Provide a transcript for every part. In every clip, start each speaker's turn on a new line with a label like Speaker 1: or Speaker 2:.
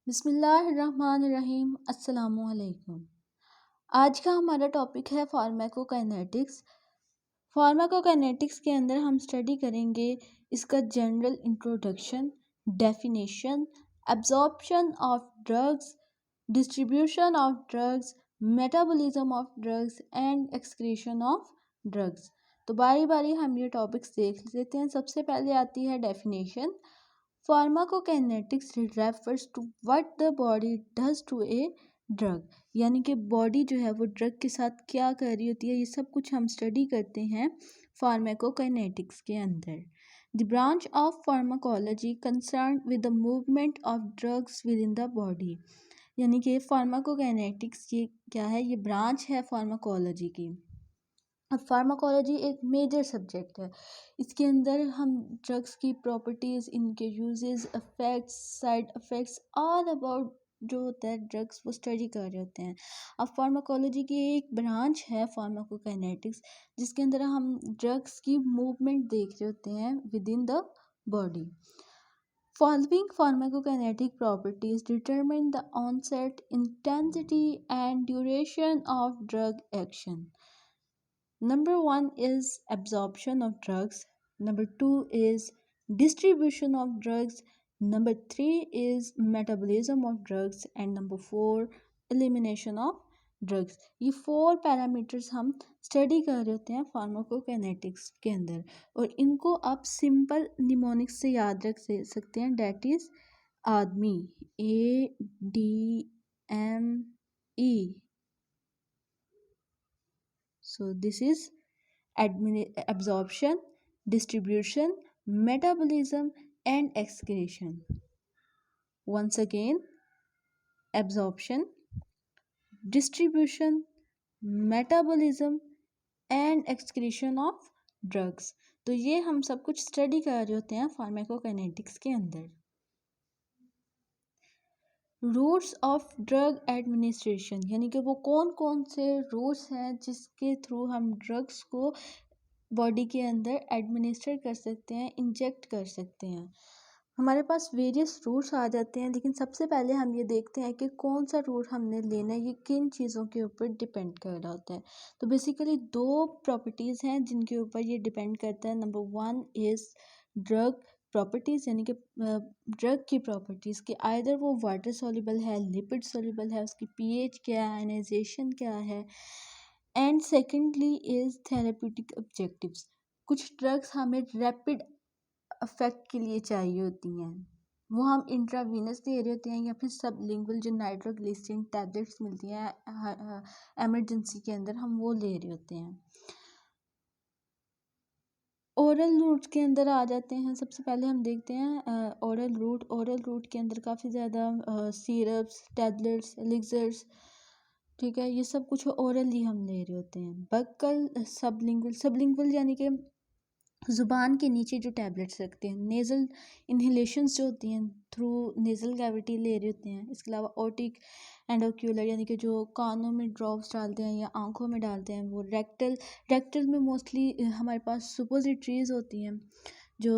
Speaker 1: बिस्मिल्लाहिर्रहमानिर्रहीम अस्सलामुअलैकुम। आज का हमारा टॉपिक है फार्माकोकाइनेटिक्स। फार्माकोकाइनेटिक्स के अंदर हम स्टडी करेंगे इसका general introduction, definition, absorption of drugs, distribution of drugs, metabolism of drugs and excretion of drugs. तो बारी बारी हम ये टॉपिक्स देख लेते हैं। सबसे पहले आती है definition. Pharmacokinetics refers to what the body does to a drug, यानी कि बॉडी जो है वो ड्रग के साथ क्या कर रही होती है, ये सब कुछ हम स्टडी करते हैं फार्माकोकाइनेटिक्स के अंदर। The branch of pharmacology concern with the movement of drugs with in the body, यानी कि फार्माकोकाइनेटिक्स ये क्या है, ये ब्रांच है फार्माकोलॉजी की। अब फार्माकोलॉजी एक मेजर सब्जेक्ट है। इसके अंदर हम ड्रग्स की प्रॉपर्टीज़, इनके uses, effects, side effects, all about जो होता है ड्रग्स वो स्टडी कर रहे होते हैं। अब फार्माकोलॉजी की एक ब्रांच है फार्माकोकाइनेटिक्स, जिसके अंदर हम ड्रग्स की मूवमेंट देख रहे होते हैं with in the body. Following pharmacokinetic properties determine the onset, intensity, and duration of drug action. Number one is absorption of drugs. Number two is distribution of drugs. Number three is metabolism of drugs. And number four, elimination of drugs. ये 4 parameters हम study कर रहे होते हैं pharmacokinetics के अंदर, और इनको आप सिंपल निमोनिक्स से याद रख सकते हैं। डैट इज आदमी, ADME। So this is absorption, distribution, metabolism and excretion. Once again, absorption, distribution, metabolism and excretion of drugs. तो ये हम सब कुछ स्टडी कर रहे होते हैं फार्माकोकाइनेटिक्स के अंदर। रूट्स ऑफ ड्रग एडमिनिस्ट्रेशन, यानी कि वो कौन कौन से रूट्स हैं जिसके थ्रू हम ड्रग्स को बॉडी के अंदर एडमिनिस्टर कर सकते हैं, इंजेक्ट कर सकते हैं। हमारे पास वेरियस रूट्स आ जाते हैं, लेकिन सबसे पहले हम ये देखते हैं कि कौन सा रूट हमने लेना है, ये किन चीज़ों के ऊपर डिपेंड कर रहा होता है। तो बेसिकली 2 प्रॉपर्टीज़ हैं जिनके ऊपर ये डिपेंड करता है। नंबर 1 इज़ ड्रग प्रॉपर्टीज़, यानी कि ड्रग की प्रॉपर्टीज़ कि आइदर वो वाटर सॉल्युबल है, लिपिड सॉल्युबल है, उसकी पीएच क्या है, आयनाइजेशन क्या है। And secondly is therapeutic objectives. कुछ ड्रग्स हमें रैपिड इफेक्ट के लिए चाहिए होती हैं, वो हम इंट्रावीनस दे रहे होते हैं या फिर सबलिंगुअल जो नाइट्रोग्लिसरीन टैबलेट्स मिलती हैं एमरजेंसी के अंदर, हम वो ले रहे होते हैं। ओरल रूट के अंदर आ जाते हैं। सबसे पहले हम देखते हैं ओरल रूट के अंदर काफ़ी ज़्यादा सिरप्स, टैबलेट्स, एलिक्सर्स, ठीक है, ये सब कुछ ओरली हम ले रहे होते हैं। बक्कल, सबलिंगुअल यानी कि ज़ुबान के नीचे जो टैबलेट्स रखते हैं। नेज़ल इन्हेलेशंस जो होती हैं थ्रू नेज़ल कैविटी ले रहे होते हैं। इसके अलावा ओटिक एंडोक्यूलर, यानी कि जो कानों में ड्रॉप्स डालते हैं या आंखों में डालते हैं, वो रेक्टल में मोस्टली हमारे पास सुपोजिटरीज होती हैं जो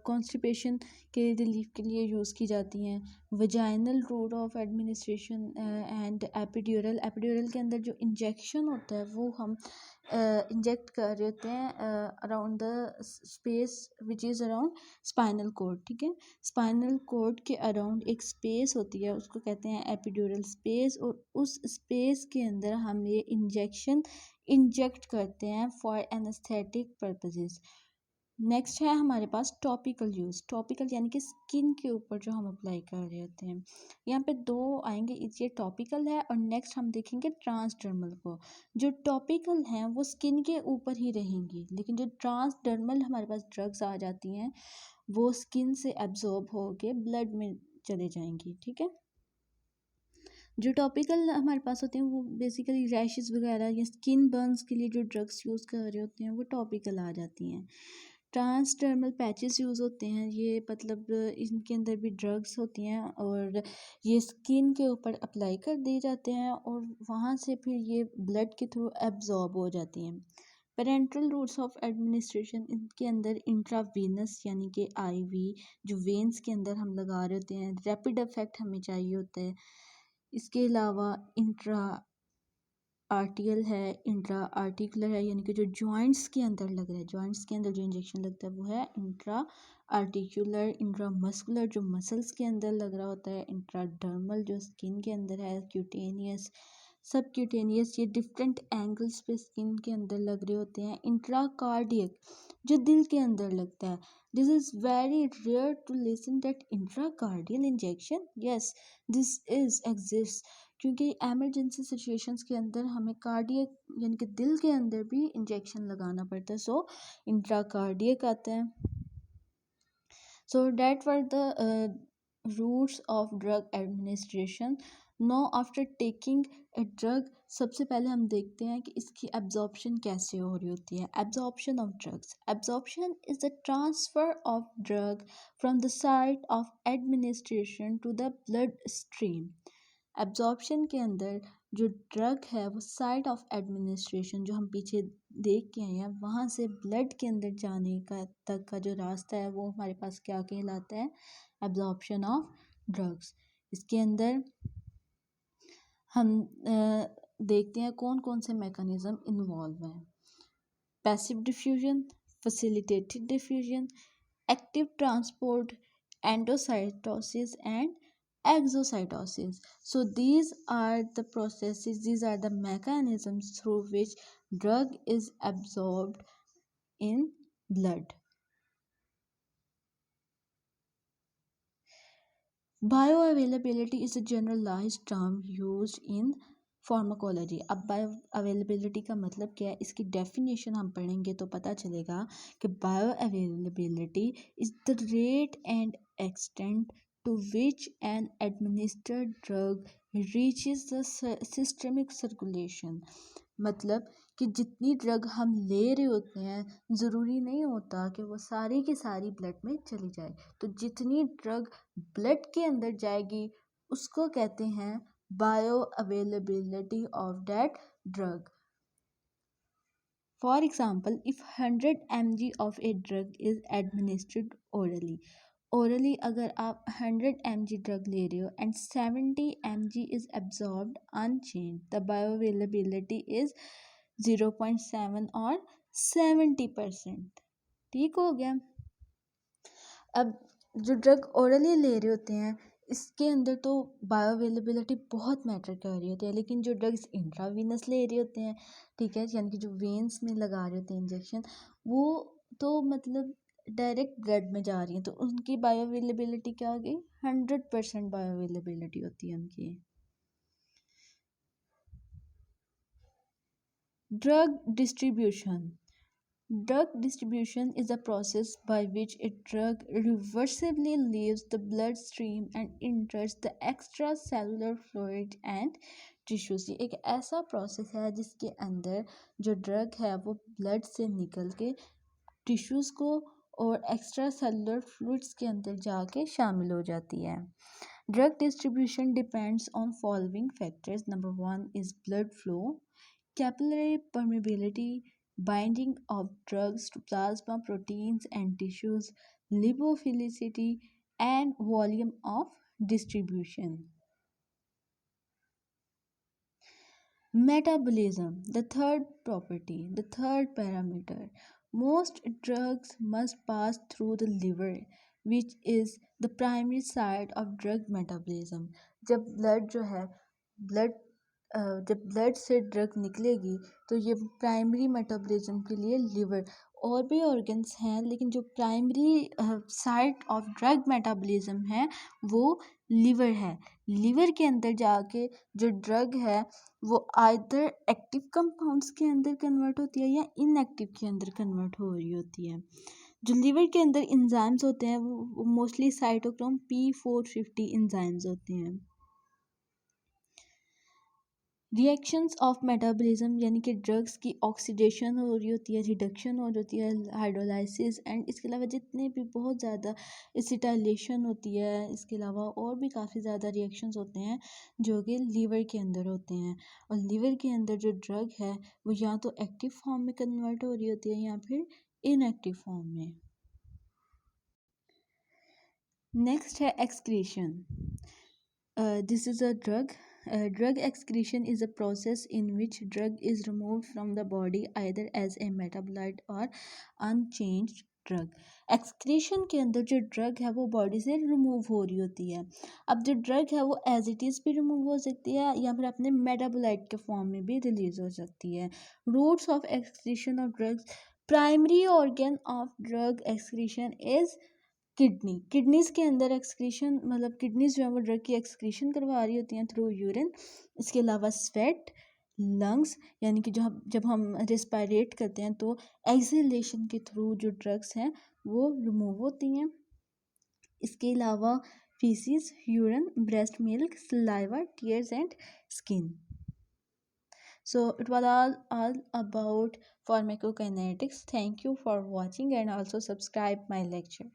Speaker 1: कॉन्स्टिपेशन के रिलीफ के लिए यूज़ की जाती हैं। Vaginal route of administration and epidural के अंदर जो इंजेक्शन होता है वो हम इंजेक्ट कर रहे होते हैं around the space which is around spinal cord, ठीक है। स्पाइनल कोड के अराउंड एक स्पेस होती है, उसको कहते हैं एपिड्यूरल स्पेस, और उस स्पेस के अंदर हम ये इंजेक्शन इंजेक्ट करते हैं फॉर एनेस्थेटिक पर्पसेस। नेक्स्ट है हमारे पास टॉपिकल यूज़। टॉपिकल यानी कि स्किन के ऊपर जो हम अप्लाई कर रहे होते हैं। यहाँ पे 2 आएंगे, ये टॉपिकल है और नेक्स्ट हम देखेंगे ट्रांसडर्मल को। जो टॉपिकल हैं वो स्किन के ऊपर ही रहेंगी, लेकिन जो ट्रांसडर्मल हमारे पास ड्रग्स आ जाती हैं वो स्किन से एब्जॉर्ब होके ब्लड में चले जाएंगी, ठीक है। जो टॉपिकल हमारे पास होते हैं वो बेसिकली रैशेस वगैरह या स्किन बर्न्स के लिए जो ड्रग्स यूज़ कर रहे होते हैं वो टॉपिकल आ जाती हैं। ट्रांसडर्मल पैचेस यूज़ होते हैं, ये मतलब इनके अंदर भी ड्रग्स होती हैं और ये स्किन के ऊपर अप्लाई कर दिए जाते हैं और वहाँ से फिर ये ब्लड के थ्रू एब्जॉर्ब हो जाती हैं। पेरेंट्रल रूट्स ऑफ एडमिनिस्ट्रेशन, इनके अंदर इंट्रावीनस यानी कि आईवी जो वेन्स के अंदर हम लगा रहे होते हैं, रैपिड इफेक्ट हमें चाहिए होता है। इसके अलावा इंट्रा आर्टियल है, इंट्रा आर्टिकुलर है, यानी कि जो जॉइंट्स के अंदर लग रहा है, जॉइंट्स के अंदर जो इंजेक्शन लगता है वो है इंट्रा आर्टिकुलर। इंट्रा मस्कुलर जो मसल्स के अंदर लग रहा होता है, इंट्राडर्मल जो स्किन के अंदर है, क्यूटेनियस, सब क्यूटेनियस, ये डिफरेंट एंगल्स पे स्किन के अंदर लग रहे होते हैं। इंट्रा कार्डियक जो दिल के अंदर लगता है। This is very rare to listen that intra cardial injection, yes this is exist, क्योंकि एमरजेंसी सिचुएशंस के अंदर हमें कार्डियक यानी कि दिल के अंदर भी इंजेक्शन लगाना पड़ता है, सो इंट्राकार्डियक आता है। So that were the routes of drug administration. Now after taking a drug, सबसे पहले हम देखते हैं कि इसकी एब्जॉर्प्शन कैसे हो रही होती है। Absorption of drugs, absorption is the transfer of drug from the site of administration to the blood stream. Absorption के अंदर जो ड्रग है वो साइट ऑफ एडमिनिस्ट्रेशन जो हम पीछे देख के आए हैं वहाँ से ब्लड के अंदर जाने का तक का जो रास्ता है वो हमारे पास क्या कहलाता है, एब्जॉर्प्शन ऑफ ड्रग्स। इसके अंदर हम देखते हैं कौन कौन से मैकेनिज्म इन्वॉल्व हैं। Passive diffusion, facilitated diffusion, active transport, endocytosis and exocytosis. So these are the processes, these are the mechanisms through which drug is absorbed in blood. Bioavailability is a generalized term used in pharmacology. अब bio availability का मतलब क्या है, इसकी definition हम पढ़ेंगे तो पता चलेगा कि bioavailability is the rate and extent to which an administered drug reaches the systemic circulation. मतलब कि जितनी ड्रग हम ले रहे होते हैं ज़रूरी नहीं होता कि वो सारी की सारी ब्लड में चली जाए, तो जितनी ड्रग ब्लड के अंदर जाएगी उसको कहते हैं bioavailability of that drug. For example, if 100 mg of a drug is administered orally अगर आप 100 mg ड्रग ले रहे हो and 70 mg is absorbed unchanged, the bioavailability is 0.7 और 70%। ठीक हो गया। अब जो ड्रग ओरली ले रहे होते हैं इसके अंदर तो बायो अवेलेबिलिटी बहुत मैटर कर रही होती है, लेकिन जो ड्रग्स इंट्रावीनस ले रहे होते हैं, ठीक है, यानी कि जो वेन्स में लगा रहे होते हैं इंजेक्शन, वो तो मतलब डायरेक्ट ब्लड में जा रही हैं, तो उनकी बायो अवेलेबिलिटी क्या हो गई, 100% बायो अवेलेबिलिटी होती है उनकी। Drug distribution, drug distribution is a process by which a drug reversibly leaves the bloodstream and enters the extracellular fluid and tissues। ये एक ऐसा प्रोसेस है जिसके अंदर जो ड्रग है वो ब्लड से निकल के टिश्यूज़ को और एक्स्ट्रा सेलुलर फ्लूइड्स के अंदर जाके शामिल हो जाती है। Drug distribution depends on following factors. Number 1 is blood flow, capillary permeability, binding of drugs to plasma proteins and tissues, lipophilicity, and volume of distribution. Metabolism, the third property, the third parameter. Most drugs must pass through the liver, which is the primary site of drug metabolism. जब blood जो है blood जब blood से drug निकलेगी तो ये primary metabolism के लिए लिवर, और भी ऑर्गन्स हैं लेकिन जो primary site of drug metabolism है वो लिवर है। लिवर के अंदर जाके जो ड्रग है वो आइदर एक्टिव कंपाउंड्स के अंदर कन्वर्ट होती है या इनएक्टिव के अंदर कन्वर्ट हो रही होती है। जो लिवर के अंदर इंजाइम्स होते हैं वो मोस्टली साइटोक्रोम P450 इंजाइम्स होते हैं। रिएक्शंस ऑफ मेटाबॉलिज्म यानी कि ड्रग्स की ऑक्सीडेशन हो रही होती है, रिडक्शन हो रही होती है, हाइड्रोलाइसिस, एंड इसके अलावा जितने भी बहुत ज़्यादा एसिटाइलेशन होती है, इसके अलावा और भी काफ़ी ज़्यादा रिएक्शंस होते हैं जो कि लीवर के अंदर होते हैं। और लीवर के अंदर जो ड्रग है वो या तो एक्टिव फॉर्म में कन्वर्ट हो रही होती है या फिर इनएक्टिव फॉर्म में। नेक्स्ट है excretion. This is a drug. Drug excretion is a process in which drug is removed from the body either as a metabolite or unchanged drug. Excretion के अंदर जो ड्रग है वो बॉडी से remove हो रही होती है। अब जो ड्रग है वो एज इट इज़ भी रिमूव हो सकती है या फिर अपने मेटाबोलाइट के फॉर्म में भी रिलीज हो सकती है। Routes of excretion of drugs. Primary organ of drug excretion is kidneys के अंदर एक्सक्रीशन, मतलब किडनीज जो है वो ड्रग की एक्सक्रीशन करवा रही होती हैं थ्रू यूरिन। इसके अलावा स्वेट, लंग्स, यानी कि जब हम रिस्पायरेट करते हैं तो एक्सहेलेशन के थ्रू जो ड्रग्स हैं वो रिमूव होती हैं। इसके अलावा faeces, urine, breast milk, saliva, tears and skin. So it was all about pharmacokinetics. Thank you for watching and also subscribe my lecture.